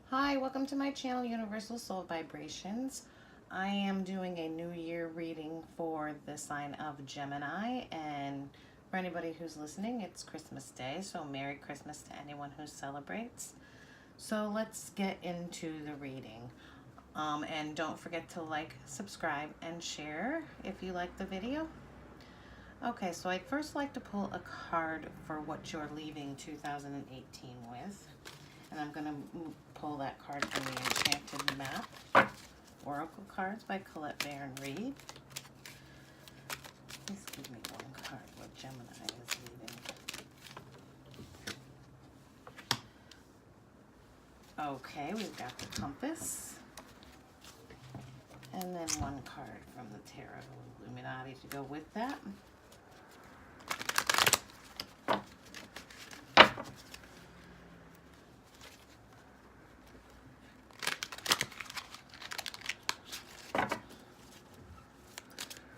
Hi, welcome to my channel, Universal Soul Vibrations. I am doing a New Year reading for the sign of Gemini, and for anybody who's listening, it's Christmas Day, so Merry Christmas to anyone who celebrates. So let's get into the reading. And don't forget to like, subscribe, and share if you like the video. Okay, so I'd first like to pull a card for what you're leaving 2018 with. And I'm going to pull that card from the Enchanted Map, Oracle Cards by Colette Baron Reed. Please give me one card what Gemini is leaving. Okay, we've got the Compass. And then one card from the Tarot Illuminati to go with that.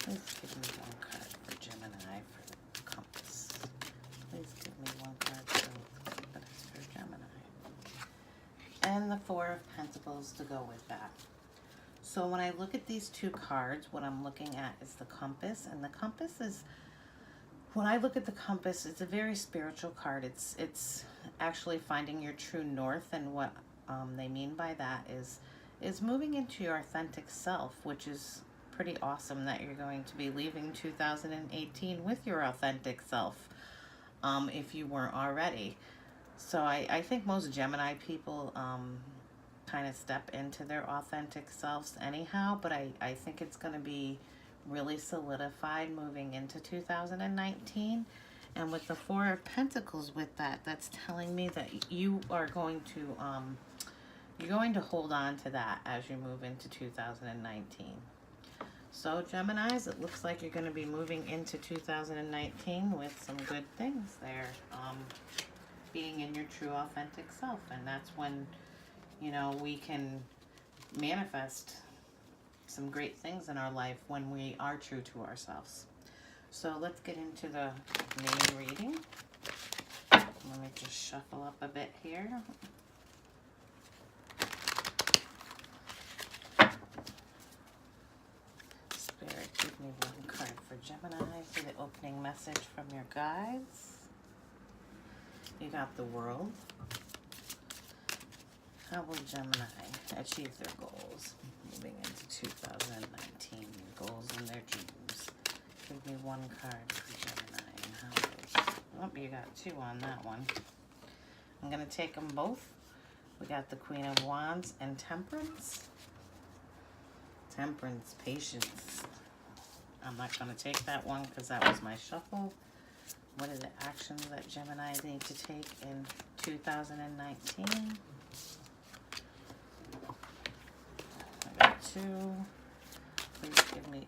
Please give me one card for Gemini for the Compass. Please give me one card for the Compass for Gemini. And the Four of Pentacles to go with that. So when I look at these two cards, what I'm looking at is the Compass. And the Compass is, when I look at the Compass, it's a very spiritual card. It's actually finding your true north, and what they mean by that is moving into your authentic self, which is pretty awesome that you're going to be leaving 2018 with your authentic self, if you weren't already. So I think most Gemini people kind of step into their authentic selves anyhow, but I think it's going to be really solidified moving into 2019. And with the Four of Pentacles with that, that's telling me that you are going to you're going to hold on to that as you move into 2019. So Geminis, it looks like you're going to be moving into 2019 with some good things there. Being in your true authentic self. And that's when, you know, we can manifest some great things in our life when we are true to ourselves. So let's get into the main reading. Let me just shuffle up a bit here. Spirit, give me one card for Gemini for the opening message from your guides. You got the World. How will Gemini achieve their goals moving into 2019? Their goals and their dreams. Give me one card for Gemini and how will... Oh, you got two on that one. I'm going to take them both. We got the Queen of Wands and Temperance. Temperance, patience. I'm not going to take that one because that was my shuffle. What are the actions that Gemini need to take in 2019? I got two. Please give me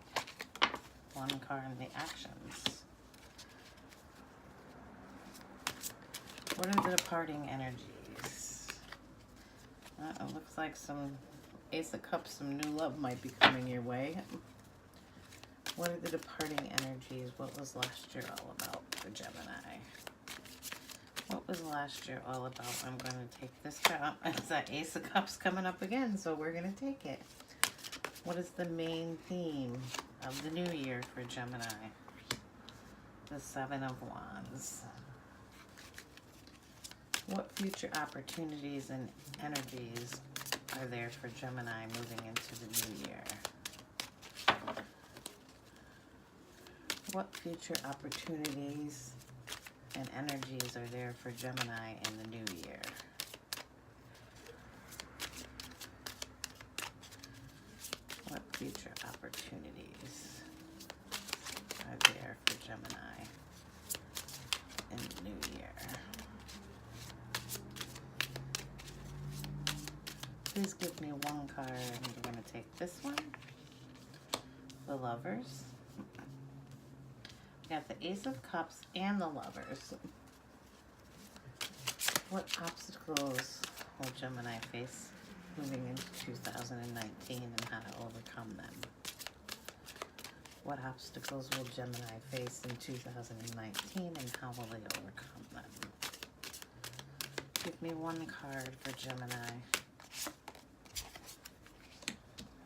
one card in the actions. What are the departing energies? It looks like some Ace of Cups, some new love might be coming your way. What are the departing energies? What was last year all about for Gemini? What was last year all about? I'm going to take this card. It's that Ace of Cups coming up again, so we're going to take it. What is the main theme of the new year for Gemini? The Seven of Wands. What future opportunities and energies are there for Gemini moving into the new year? What future opportunities and energies are there for Gemini in the new year? What future opportunities are there for Gemini in the new year? Please give me one card. We're going to take this one. The Lovers. We got the Ace of Cups and the Lovers. What obstacles will Gemini face moving into 2019 and how to overcome them? What obstacles will Gemini face in 2019 and how will they overcome them? Give me one card for Gemini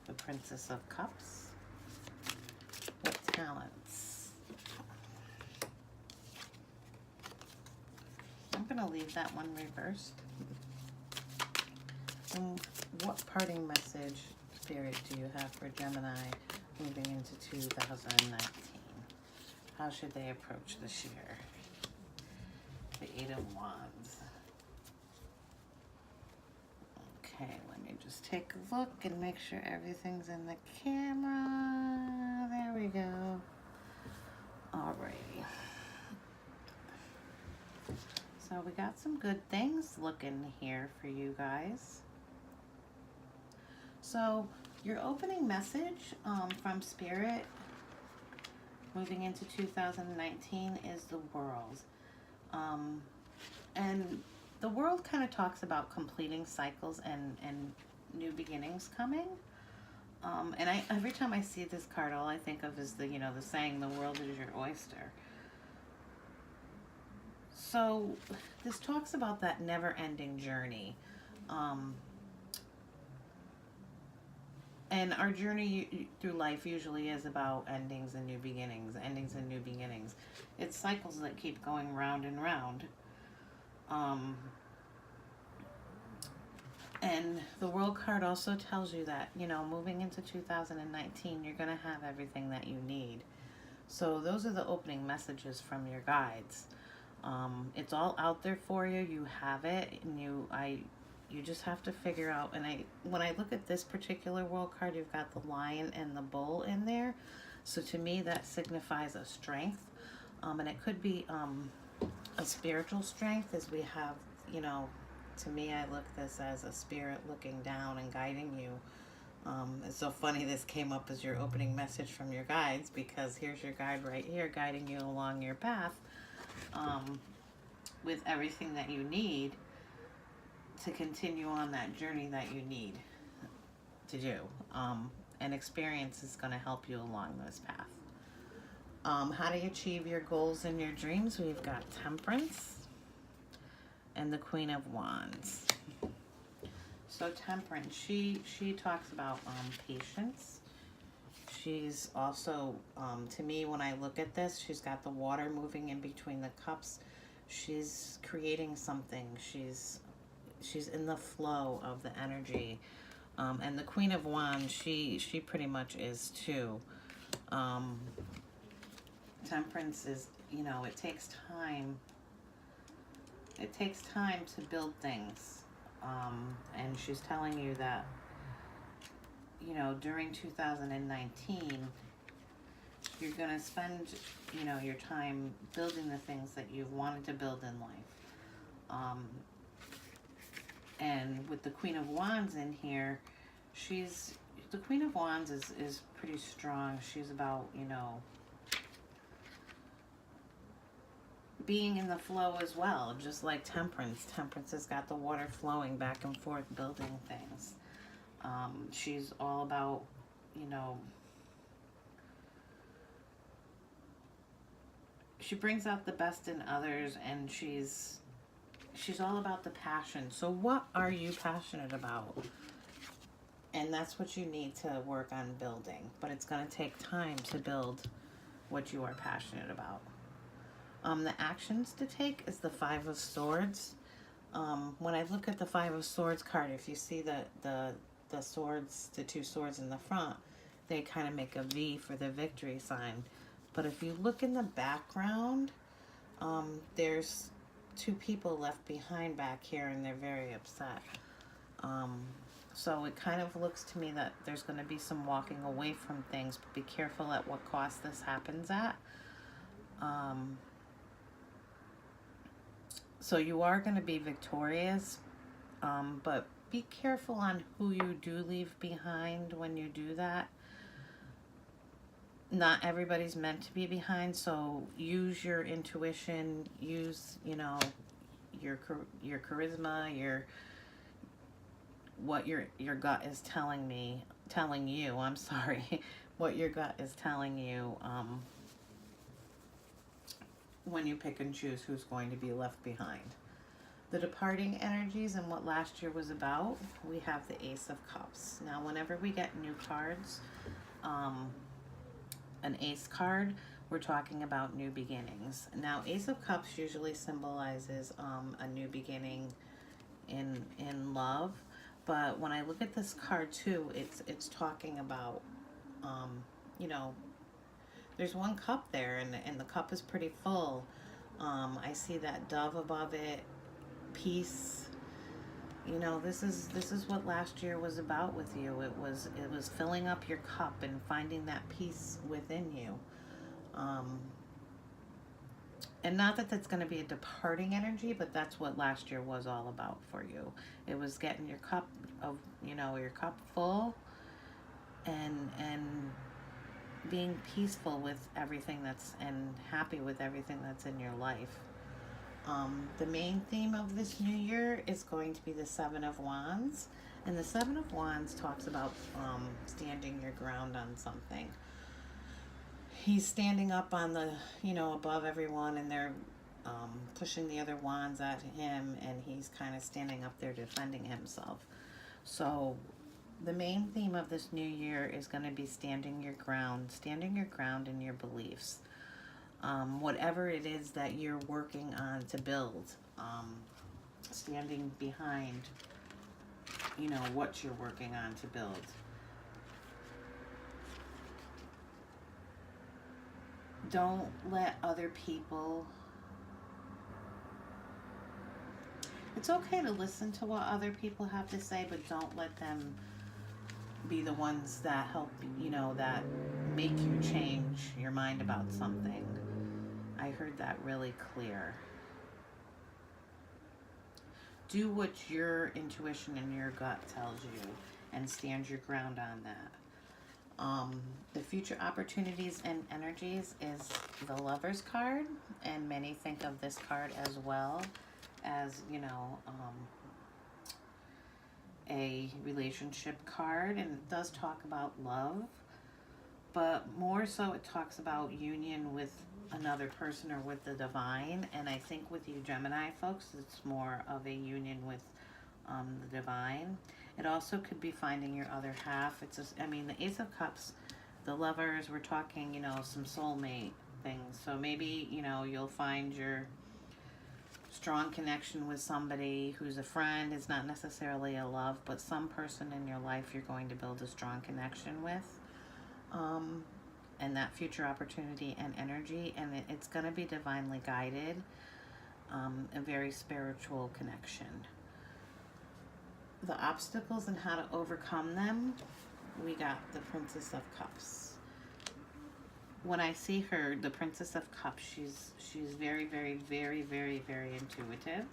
The Princess of Cups. What talents? I'm going to leave that one reversed. And what parting message, Spirit, do you have for Gemini moving into 2019? How should they approach this year? The Eight of Wands. Okay, let me just take a look and make sure everything's in the camera. There we go. Alrighty. So we got some good things looking here for you guys. So your opening message from Spirit moving into 2019 is the World. And the World kind of talks about completing cycles and new beginnings coming. And every time I see this card, all I think of is the saying, the world is your oyster. So this talks about that never-ending journey. And our journey through life usually is about endings and new beginnings, endings and new beginnings. It's cycles that keep going round and round. And the World card also tells you that, moving into 2019, you're going to have everything that you need. So those are the opening messages from your guides. It's all out there for you. You have it, and you just have to figure out. And when I look at this particular World card, you've got the Lion and the Bull in there. So to me, that signifies a strength. And it could be a spiritual strength, as we have, to me, I look this as a spirit looking down and guiding you. It's so funny this came up as your opening message from your guides, because here's your guide right here guiding you along your path with everything that you need to continue on that journey that you need to do. And experience is going to help you along this path. How do you achieve your goals and your dreams? We've got Temperance and the Queen of Wands. So Temperance, she talks about patience. She's also, to me, when I look at this, she's got the water moving in between the cups. She's creating something. She's in the flow of the energy. And the Queen of Wands, she pretty much is too. Temperance is, it takes time. It takes time to build things. And she's telling you that, during 2019, you're going to spend, your time building the things that you've wanted to build in life. And with the Queen of Wands in here, the Queen of Wands is pretty strong. She's about, being in the flow as well, just like Temperance. Temperance has got the water flowing back and forth, building things. She's all about, she brings out the best in others, and she's all about the passion. So what are you passionate about? And that's what you need to work on building. But it's going to take time to build what you are passionate about. The actions to take is the Five of Swords. When I look at the Five of Swords card, if you see the swords, the two swords in the front, they kind of make a V for the victory sign. But if you look in the background, there's two people left behind back here, and they're very upset. So it kind of looks to me that there's going to be some walking away from things, but be careful at what cost this happens at. So you are going to be victorious, but be careful on who you do leave behind when you do that. Not everybody's meant to be behind, so use your intuition, use, your charisma, what your gut is telling you, I'm sorry, what your gut is telling you, when you pick and choose who's going to be left behind. The departing energies and what last year was about, we have the Ace of Cups. Now, whenever we get new cards, an Ace card, we're talking about new beginnings. Now, Ace of Cups usually symbolizes a new beginning in love, but when I look at this card too, it's talking about, you know, there's one cup there, and the cup is pretty full. I see that dove above it, peace. You know, this is what last year was about with you. It was filling up your cup and finding that peace within you. And not that that's going to be a departing energy, but that's what last year was all about for you. It was getting your cup of, you know, your cup full, and being peaceful with everything that's, and happy with everything that's in your life. The main theme of this new year is going to be the Seven of Wands. And the Seven of Wands talks about standing your ground on something. He's standing up on the, you know, above everyone, and they're pushing the other wands at him, and he's kind of standing up there defending himself. So the main theme of this new year is going to be standing your ground in your beliefs. Whatever it is that you're working on to build, standing behind, you know, what you're working on to build. Don't let other people... It's okay to listen to what other people have to say, but don't let them be the ones that help, you know, that make you change your mind about something. I heard that really clear. Do what your intuition and your gut tells you, and stand your ground on that. The future opportunities and energies is the Lover's card, and many think of this card as well as, you know, a relationship card, and it does talk about love, but more so it talks about union with another person or with the divine. And I think with you Gemini folks, it's more of a union with the divine. It also could be finding your other half. It's just, I mean, the Ace of Cups, the Lovers, we're talking, you know, some soulmate things. So maybe, you know, you'll find your strong connection with somebody who's a friend. It's not necessarily a love, but some person in your life you're going to build a strong connection with. And that future opportunity and energy, and it's going to be divinely guided, a very spiritual connection. The obstacles and how to overcome them, we got the Princess of Cups. When I see her, the Princess of Cups, she's very, very, very, very, very intuitive.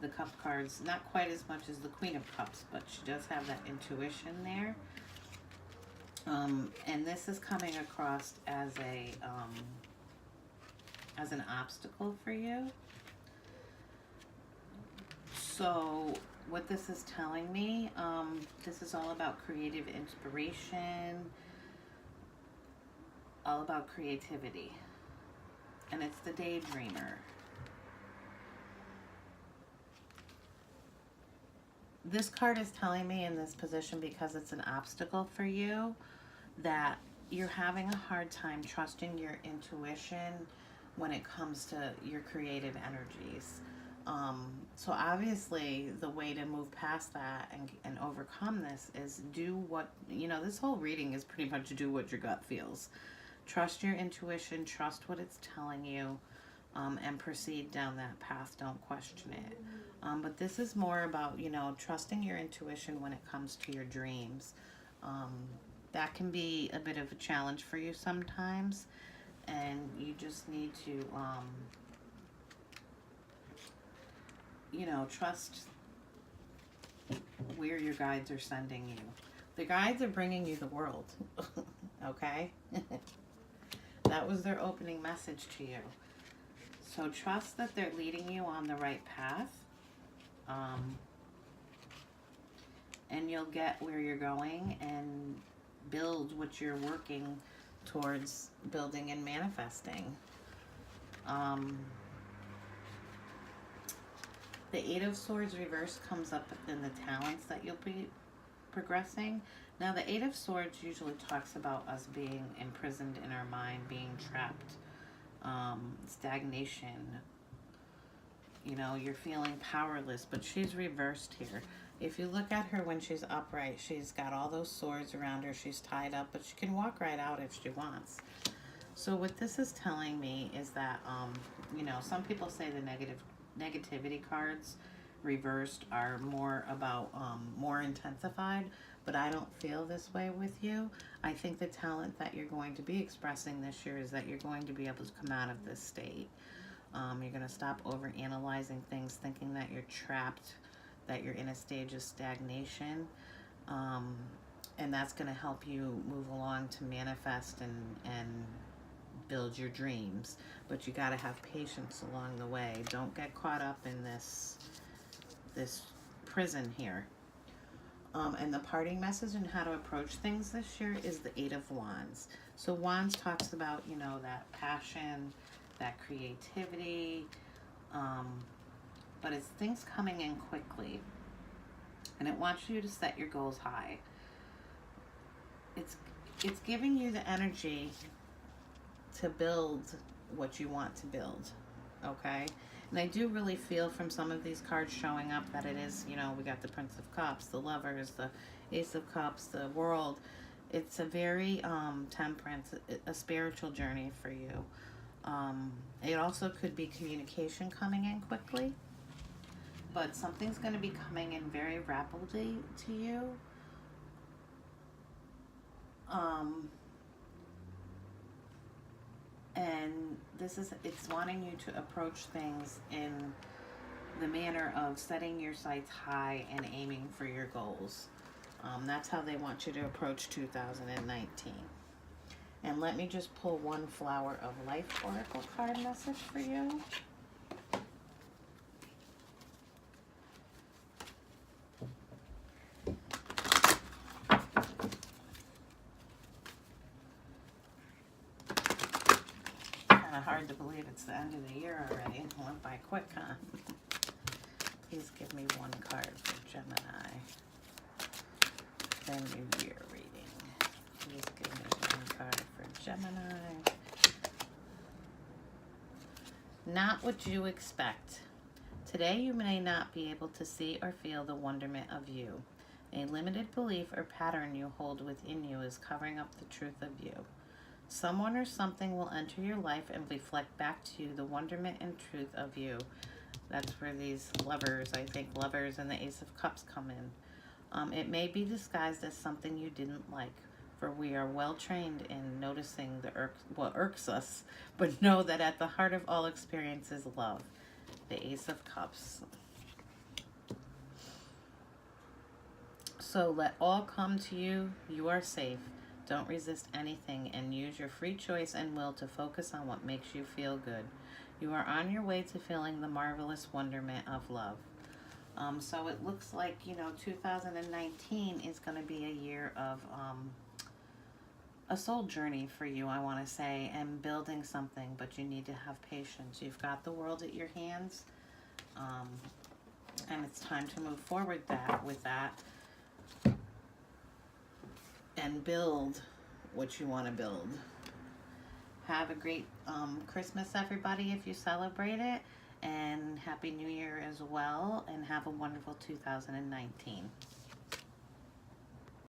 The Cup cards, not quite as much as the Queen of Cups, but she does have that intuition there. And this is coming across as an obstacle for you. So what this is telling me, this is all about creative inspiration, all about creativity. And it's the Daydreamer. This card is telling me in this position, because it's an obstacle for you, that you're having a hard time trusting your intuition when it comes to your creative energies. So obviously the way to move past that and overcome this is do what, you know, this whole reading is pretty much do what your gut feels. Trust your intuition, trust what it's telling you, and proceed down that path. Don't question it. But this is more about, you know, trusting your intuition when it comes to your dreams. That can be a bit of a challenge for you sometimes, and you just need to, you know, trust where your guides are sending you. The guides are bringing you the world, okay? That was their opening message to you. So trust that they're leading you on the right path, and you'll get where you're going and build what you're working towards building and manifesting. The Eight of Swords reversed comes up in the talents that you'll be progressing. Now, the Eight of Swords usually talks about us being imprisoned in our mind, being trapped, stagnation. You know, you're feeling powerless, but she's reversed here. If you look at her when she's upright, she's got all those swords around her. She's tied up, but she can walk right out if she wants. So what this is telling me is that, you know, some people say the negativity cards reversed are more about, more intensified, but I don't feel this way with you. I think the talent that you're going to be expressing this year is that you're going to be able to come out of this state. You're going to stop over-analyzing things, thinking that you're trapped, that you're in a stage of stagnation. And that's going to help you move along to manifest and build your dreams. But you got to have patience along the way. Don't get caught up in this prison here. And the parting message and how to approach things this year is the Eight of Wands. So Wands talks about, you know, that passion, that creativity, but it's things coming in quickly. And it wants you to set your goals high. It's giving you the energy to build what you want to build, okay? And I do really feel from some of these cards showing up that it is, you know, we got the Prince of Cups, the Lovers, the Ace of Cups, the World. It's a very temperance, a spiritual journey for you. It also could be communication coming in quickly, but something's going to be coming in very rapidly to you. And it's wanting you to approach things in the manner of setting your sights high and aiming for your goals. That's how they want you to approach 2019. And let me just pull one Flower of Life Oracle card message for you. Kind of hard to believe it's the end of the year already. It went by quick, huh? Please give me one card for Gemini. The New Year Reading. Please give me one card for Gemini. Not what you expect. Today you may not be able to see or feel the wonderment of you. A limited belief or pattern you hold within you is covering up the truth of you. Someone or something will enter your life and reflect back to you the wonderment and truth of you. That's where these lovers, I think Lovers and the Ace of Cups come in. It may be disguised as something you didn't like, for we are well trained in noticing what irks us, but know that at the heart of all experience is love. The Ace of Cups. So let all come to you. You are safe. Don't resist anything and use your free choice and will to focus on what makes you feel good. You are on your way to feeling the marvelous wonderment of love. So it looks like, you know, 2019 is going to be a year of a soul journey for you, I want to say, and building something, but you need to have patience. You've got the world at your hands, and it's time to move forward with that and build what you want to build. Have a great Christmas, everybody, if you celebrate it, and Happy New Year as well, and have a wonderful 2019.